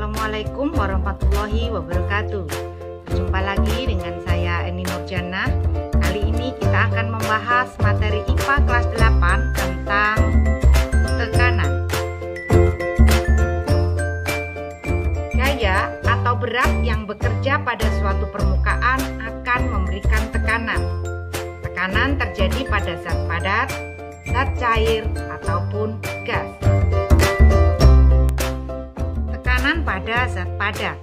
Assalamualaikum warahmatullahi wabarakatuh. Jumpa lagi dengan saya Eni Nurjana. Kali ini kita akan membahas materi IPA kelas 8 tentang tekanan. Gaya atau berat yang bekerja pada suatu permukaan akan memberikan tekanan. Tekanan terjadi pada zat padat, zat cair, ataupun gas. Tekanan pada zat padat.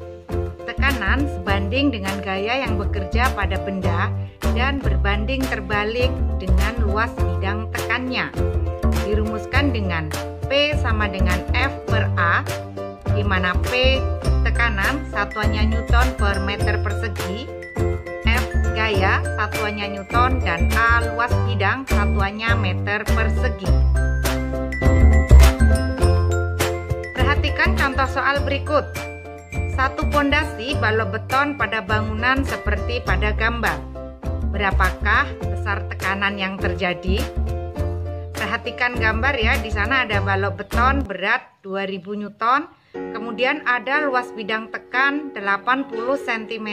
Tekanan sebanding dengan gaya yang bekerja pada benda dan berbanding terbalik dengan luas bidang tekannya. Dirumuskan dengan P sama dengan F per A, di mana P tekanan satuannya Newton per meter persegi, F gaya satuannya Newton, dan A luas bidang satuannya meter persegi. Perhatikan contoh soal berikut. Satu pondasi balok beton pada bangunan seperti pada gambar. Berapakah besar tekanan yang terjadi? Perhatikan gambar ya, di sana ada balok beton berat 2000 Newton, kemudian ada luas bidang tekan 80 cm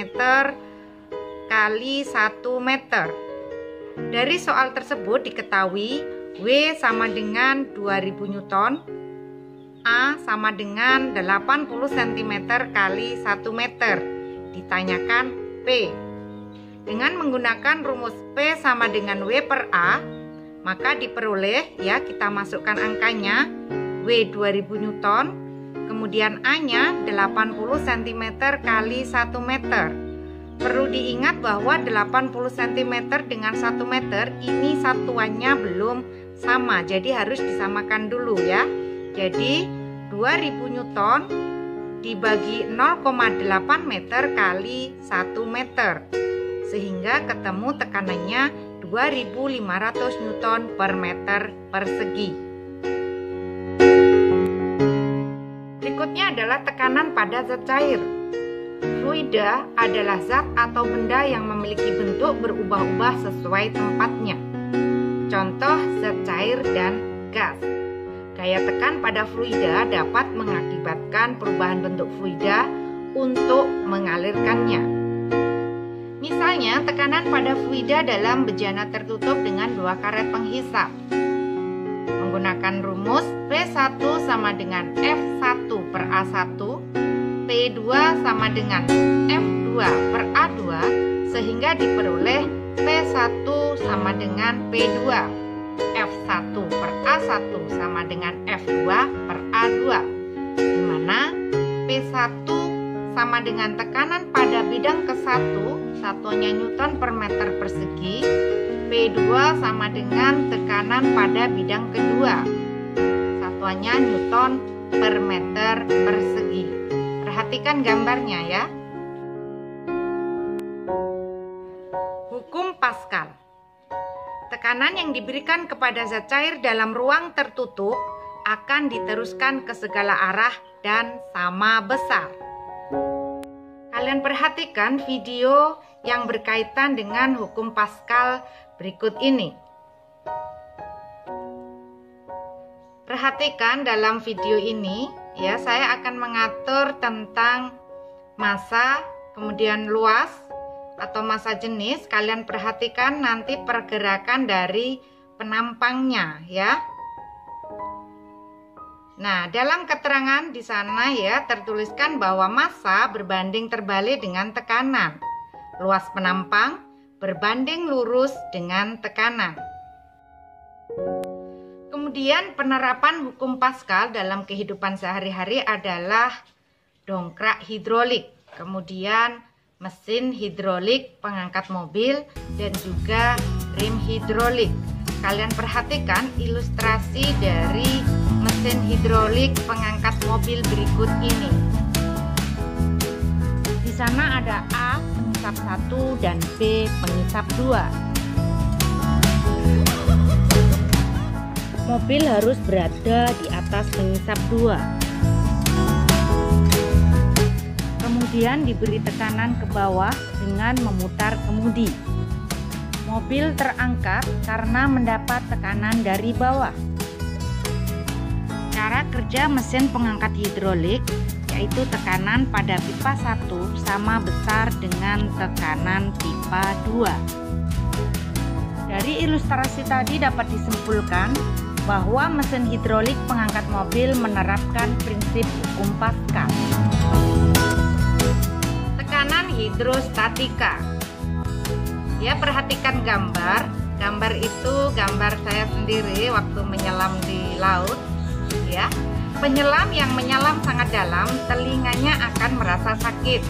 kali 1 meter. Dari soal tersebut diketahui W sama dengan 2000 Newton, A sama dengan 80 cm kali 1 meter. Ditanyakan P. Dengan menggunakan rumus P sama dengan W per A, maka diperoleh ya, kita masukkan angkanya W 2000 Newton, kemudian A-nya 80 cm kali 1 meter. Perlu diingat bahwa 80 cm dengan 1 meter ini satuannya belum sama, jadi harus disamakan dulu ya. Jadi 2000 Newton dibagi 0,8 meter kali 1 meter, sehingga ketemu tekanannya 2500 Newton per meter persegi. Berikutnya adalah tekanan pada zat cair. Fluida adalah zat atau benda yang memiliki bentuk berubah-ubah sesuai tempatnya. Contoh zat cair dan gas. Gaya tekan pada fluida dapat mengakibatkan perubahan bentuk fluida untuk mengalirkannya. Misalnya, tekanan pada fluida dalam bejana tertutup dengan 2 karet penghisap. Menggunakan rumus P1 sama dengan F1 per A1, P2 sama dengan F2 per A2, sehingga diperoleh P1 sama dengan P2. F1 per A1 sama dengan F2 per A2, di mana P1 sama dengan tekanan pada bidang ke-1, satuannya Newton per meter persegi, P2 sama dengan tekanan pada bidang kedua, satuannya Newton per meter persegi. Perhatikan gambarnya ya. Hukum Pascal. Tekanan yang diberikan kepada zat cair dalam ruang tertutup akan diteruskan ke segala arah dan sama besar. Kalian perhatikan video yang berkaitan dengan hukum Pascal berikut ini. Perhatikan dalam video ini ya, saya akan mengatur tentang massa, kemudian luas atau massa jenis. Kalian perhatikan nanti pergerakan dari penampangnya ya. Nah, dalam keterangan di sana ya tertuliskan bahwa massa berbanding terbalik dengan tekanan. Luas penampang berbanding lurus dengan tekanan. Kemudian penerapan hukum Pascal dalam kehidupan sehari-hari adalah dongkrak hidrolik, kemudian mesin hidrolik pengangkat mobil, dan juga rem hidrolik. Kalian perhatikan ilustrasi dari mesin hidrolik pengangkat mobil berikut ini. Di sana ada A pengisap 1 dan B pengisap 2. Mobil harus berada di atas pengisap 2. Kemudian diberi tekanan ke bawah dengan memutar kemudi. Mobil terangkat karena mendapat tekanan dari bawah. Cara kerja mesin pengangkat hidrolik yaitu tekanan pada pipa 1 sama besar dengan tekanan pipa 2. Dari ilustrasi tadi dapat disimpulkan bahwa mesin hidrolik pengangkat mobil menerapkan prinsip hukum Pascal. Tekanan hidrostatika. Ya, perhatikan gambar. Gambar itu gambar saya sendiri waktu menyelam di laut. Ya, penyelam yang menyelam sangat dalam, telinganya akan merasa sakit.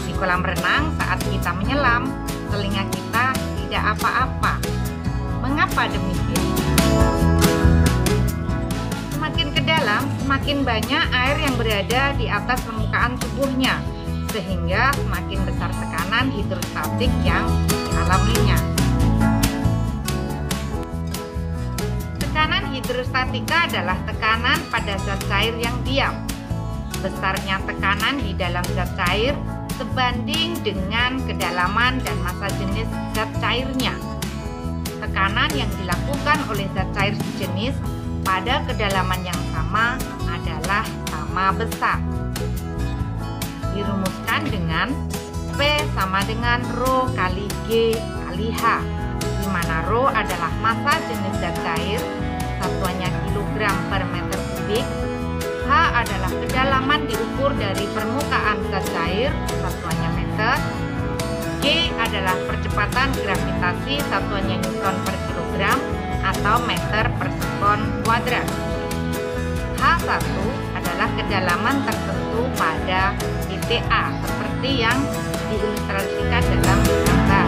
Di kolam renang saat kita menyelam, telinga kita tidak apa-apa. Mengapa demikian? Semakin ke dalam, semakin banyak air yang berada di atas permukaan tubuhnya, sehingga semakin besar tekanan hidrostatik yang dialaminya. Tekanan hidrostatika adalah tekanan pada zat cair yang diam. Besarnya tekanan di dalam zat cair sebanding dengan kedalaman dan massa jenis zat cairnya. Tekanan yang dilakukan oleh zat cair sejenis pada kedalaman yang sama adalah sama besar. Dirumuskan dengan P sama dengan Rho kali G kali H, di mana Rho adalah massa jenis zat cair, satuannya kilogram per meter kubik. H adalah kedalaman diukur dari permukaan zat cair, satuannya meter. G adalah percepatan gravitasi, satuannya newton per kilogram atau meter per sekon kuadrat. H1 adalah kedalaman tertentu pada titik A, seperti yang diilustrasikan dalam gambar.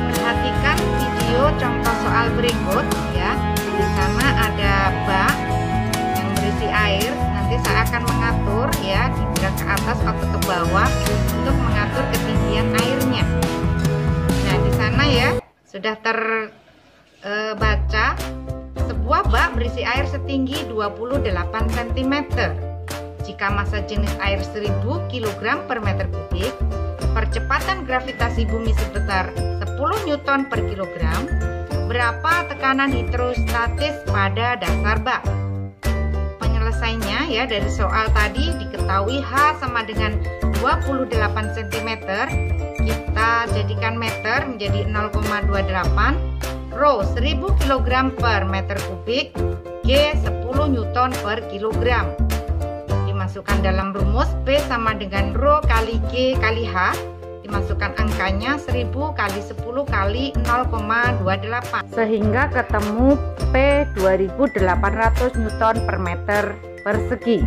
Perhatikan video contoh soal berikut ya. Di sana ada bak yang berisi air. Nanti saya akan mengatur ya, digerak ke atas atau ke bawah untuk mengatur ketinggian airnya. Nah, di sana ya sudah terbaca sebuah bak berisi air setinggi 28 cm. Jika massa jenis air 1000 kg per meter kubik, percepatan gravitasi bumi sebesar 10 Newton per kilogram, berapa tekanan hidrostatis pada dasar bak? Penyelesaiannya ya, dari soal tadi diketahui H sama dengan 28 cm, kita jadikan meter menjadi 0,28, Rho 1000 kg per meter kubik, G 10 Newton per kilogram. Dimasukkan dalam rumus P sama dengan Rho kali G kali H, dimasukkan angkanya 1000 kali 10 kali 0,28, sehingga ketemu P 2800 Newton per meter persegi.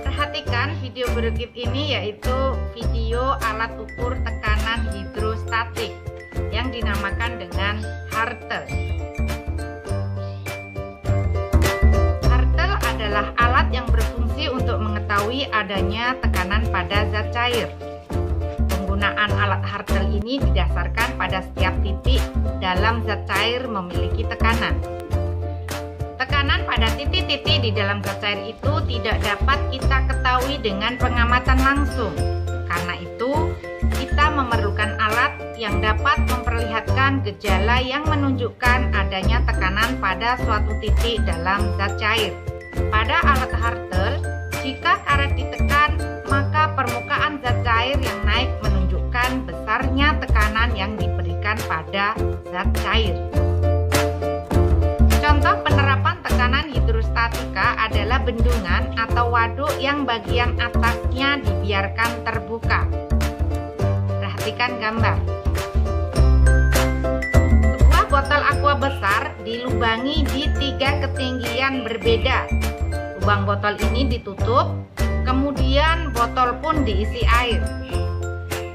Perhatikan video berikut ini, yaitu video alat ukur tekanan hidrostatik yang dinamakan dengan Hartel. Hartel adalah alat yang berfungsi untuk mengetahui adanya tekanan pada zat cair. Penggunaan alat Hartel ini didasarkan pada setiap titik dalam zat cair memiliki tekanan. Tekanan pada titik-titik di dalam zat cair itu tidak dapat kita ketahui dengan pengamatan langsung. Karena itu, kita memerlukan alat yang dapat memperlihatkan gejala yang menunjukkan adanya tekanan pada suatu titik dalam zat cair. Pada alat Hartel, jika karet ditekan, maka permukaan zat cair yang naik menunjukkan besarnya tekanan yang diberikan pada zat cair. Contoh penerapan tekanan hidrostatika adalah bendungan atau waduk yang bagian atasnya dibiarkan terbuka. Perhatikan gambar. Sebuah botol aqua besar dilubangi di 3 ketinggian berbeda. Lubang botol ini ditutup, kemudian botol pun diisi air.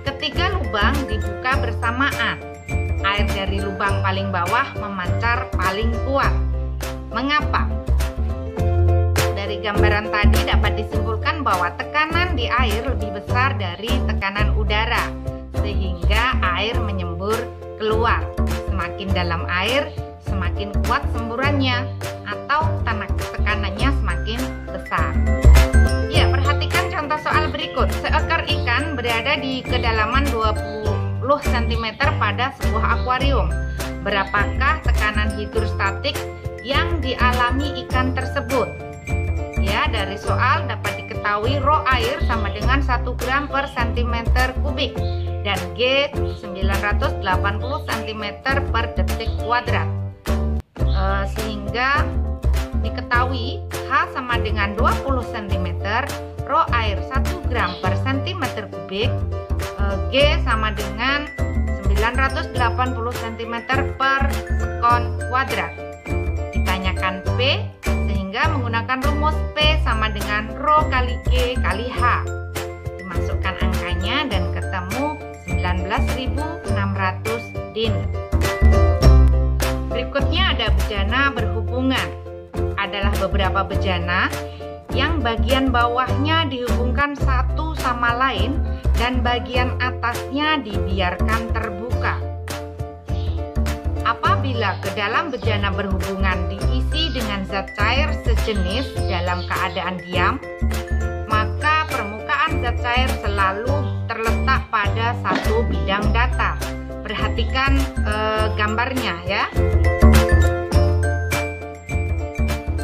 Ketiga lubang dibuka bersamaan. Air dari lubang paling bawah memancar paling kuat. Mengapa? Dari gambaran tadi dapat disimpulkan bahwa tekanan di air lebih besar dari tekanan udara, sehingga air menyembur keluar. Semakin dalam air, semakin kuat semburannya, atau tekanannya semakin besar. Ya, perhatikan contoh soal berikut. Seekor ikan berada di kedalaman 20 cm pada sebuah akuarium. Berapakah tekanan hidrostatik yang dialami ikan tersebut? dari soal dapat diketahui rho air sama dengan 1 gram per cm kubik dan G 980 cm per detik kuadrat. Sehingga diketahui H sama dengan 20 cm, rho air 1 gram per cm kubik, G sama dengan 980 cm per sekon kuadrat. Ditanyakan P, sehingga menggunakan rumus P sama dengan rho kali G kali H. Dimasukkan angkanya dan ketemu 19.600 din. Berikutnya ada bejana berhubungan. Adalah beberapa bejana yang bagian bawahnya dihubungkan satu sama lain dan bagian atasnya dibiarkan terbuka. Apabila ke dalam bejana berhubungan diisi dengan zat cair sejenis dalam keadaan diam, maka permukaan zat cair selalu terletak pada satu bidang datar. Perhatikan gambarnya ya.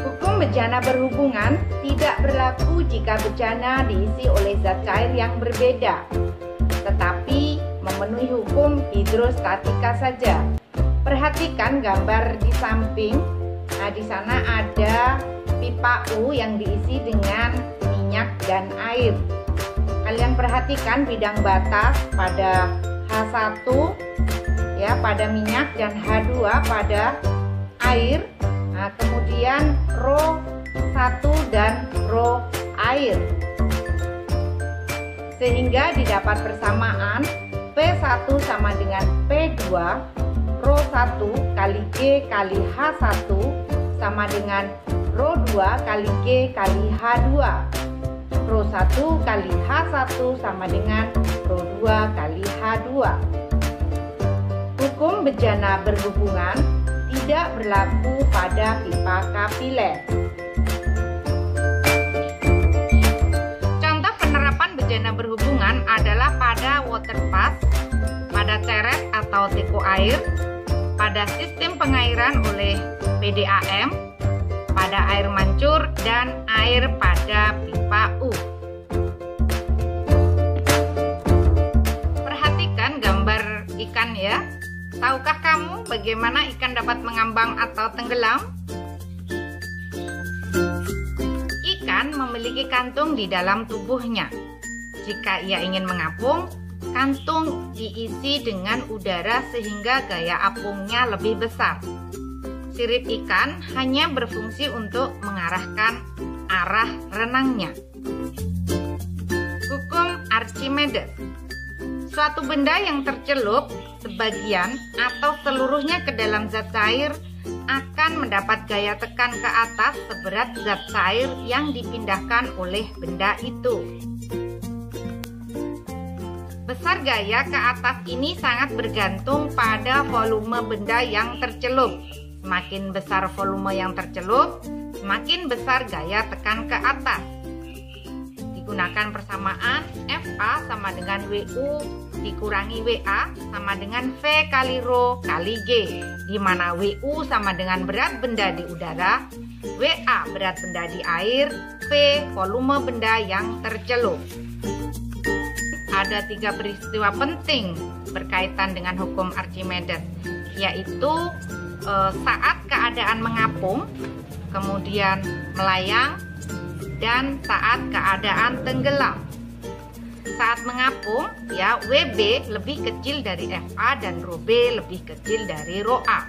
Hukum bejana berhubungan tidak berlaku jika bejana diisi oleh zat cair yang berbeda, tetapi memenuhi hukum hidrostatika saja. Perhatikan gambar di samping. Nah, di sana ada pipa U yang diisi dengan minyak dan air. Kalian perhatikan bidang batas pada H1 ya, pada minyak, dan H2 pada air. Nah, kemudian rho 1 dan rho air. Sehingga didapat persamaan P1 sama dengan P2, rho 1 kali G kali H1 sama dengan rho 2 kali G kali H2. Rho 1 kali H1 sama dengan rho 2 kali H2. Hukum bejana berhubungan tidak berlaku pada pipa kapiler. Contoh penerapan bejana berhubungan adalah pada water pass, pada ceret atau teko air, pada sistem pengairan oleh PDAM, pada air mancur, dan air pada pipa U. Perhatikan gambar ikan ya. Tahukah kamu bagaimana ikan dapat mengambang atau tenggelam? Ikan memiliki kantung di dalam tubuhnya. Jika ia ingin mengapung, kantung diisi dengan udara sehingga gaya apungnya lebih besar. Sirip ikan hanya berfungsi untuk mengarahkan arah renangnya. Hukum Archimedes. Suatu benda yang tercelup sebagian atau seluruhnya ke dalam zat cair akan mendapat gaya tekan ke atas seberat zat cair yang dipindahkan oleh benda itu. Besar gaya ke atas ini sangat bergantung pada volume benda yang tercelup. Semakin besar volume yang tercelup, semakin besar gaya tekan ke atas. Digunakan persamaan FA sama dengan WU dikurangi WA sama dengan V kali rho kali G, di mana WU sama dengan berat benda di udara, WA berat benda di air, V volume benda yang tercelup. Ada 3 peristiwa penting berkaitan dengan hukum Archimedes, yaitu saat keadaan mengapung, kemudian melayang, dan saat keadaan tenggelam. Saat mengapung ya, WB lebih kecil dari FA dan rho B lebih kecil dari rho A.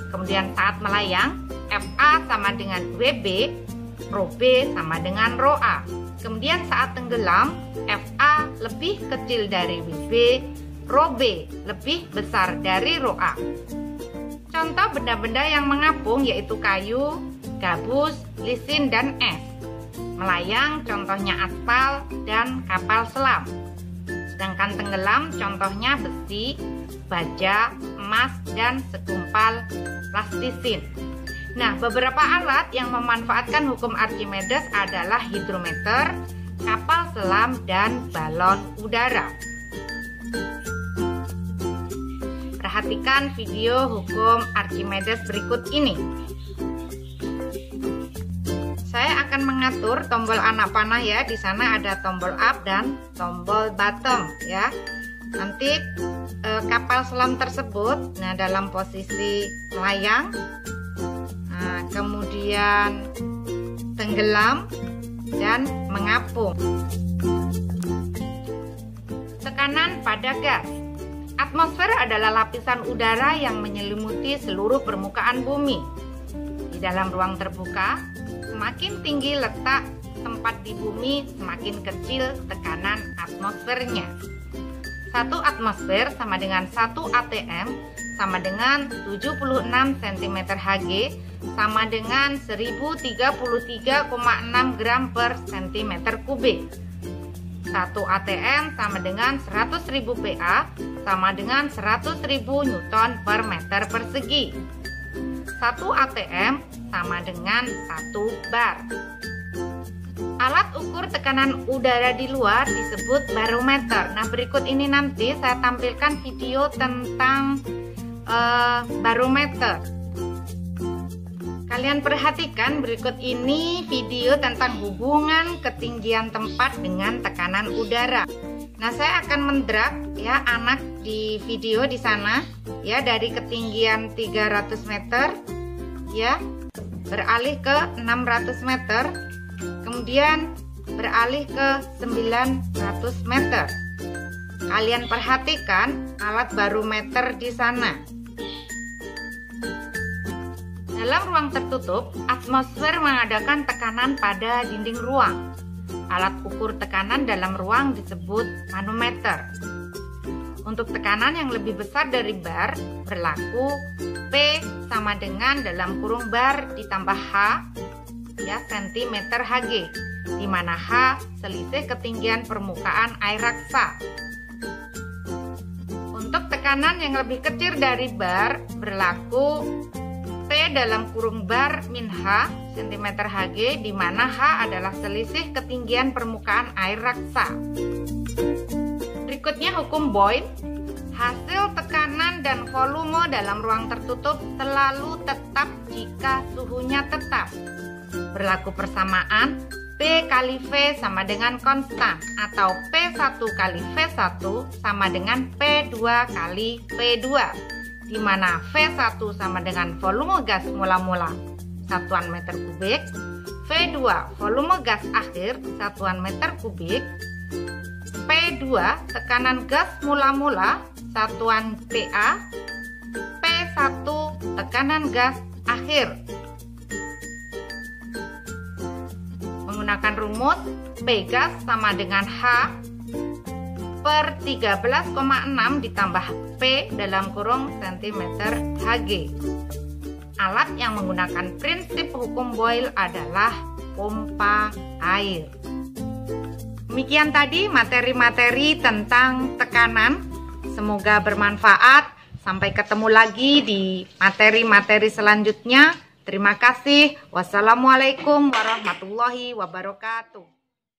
Kemudian saat melayang, FA sama dengan WB, rho B sama dengan rho A. Kemudian saat tenggelam, FA lebih kecil dari WB, rho B lebih besar dari rho A. Contoh benda-benda yang mengapung yaitu kayu, gabus, lisin, dan es. Melayang contohnya aspal dan kapal selam. Sedangkan tenggelam contohnya besi, baja, emas, dan segumpal plastisin. Nah, beberapa alat yang memanfaatkan hukum Archimedes adalah hidrometer, kapal selam, dan balon udara. Perhatikan video hukum Archimedes berikut ini. Saya akan akan mengatur tombol anak panah ya. Di sana ada tombol up dan tombol bottom ya. Nanti kapal selam tersebut dalam posisi melayang, kemudian tenggelam dan mengapung. Tekanan pada gas. Atmosfer adalah lapisan udara yang menyelimuti seluruh permukaan bumi. Di dalam ruang terbuka, semakin tinggi letak tempat di bumi, semakin kecil tekanan atmosfernya. 1 atmosfer sama dengan 1 atm sama dengan 76 cm Hg sama dengan 1033,6 gram per cm kubik. 1 atm sama dengan 100.000 Pa sama dengan 100.000 Newton per meter persegi. 1 atm sama dengan 1 bar. Alat ukur tekanan udara di luar disebut barometer. Nah, berikut ini nanti saya tampilkan video tentang barometer. Kalian perhatikan berikut ini video tentang hubungan ketinggian tempat dengan tekanan udara. Nah, saya akan mendrag ya anak di video di sana ya, dari ketinggian 300 meter ya beralih ke 600 meter, kemudian beralih ke 900 meter. Kalian perhatikan alat barometer di sana. Dalam ruang tertutup, atmosfer mengadakan tekanan pada dinding ruang. Alat ukur tekanan dalam ruang disebut manometer. Untuk tekanan yang lebih besar dari bar, berlaku P sama dengan dalam kurung bar ditambah H ya cm Hg, di mana H selisih ketinggian permukaan air raksa. Untuk tekanan yang lebih kecil dari bar, berlaku P dalam kurung bar min H cm Hg, di mana H adalah selisih ketinggian permukaan air raksa. Berikutnya hukum Boyle. Hasil tekanan dan volume dalam ruang tertutup selalu tetap jika suhunya tetap. Berlaku persamaan P kali V sama dengan konstan, atau P1 kali V1 sama dengan P2 kali V2, di mana V1 sama dengan volume gas mula-mula satuan meter kubik, V2 volume gas akhir satuan meter kubik, P2 tekanan gas mula-mula satuan PA, P1 tekanan gas akhir. Menggunakan rumus P gas sama dengan H per 13,6 ditambah P dalam kurung cm Hg. Alat yang menggunakan prinsip hukum Boyle adalah pompa air. Demikian tadi materi-materi tentang tekanan. Semoga bermanfaat. Sampai ketemu lagi di materi-materi selanjutnya. Terima kasih. Wassalamualaikum warahmatullahi wabarakatuh.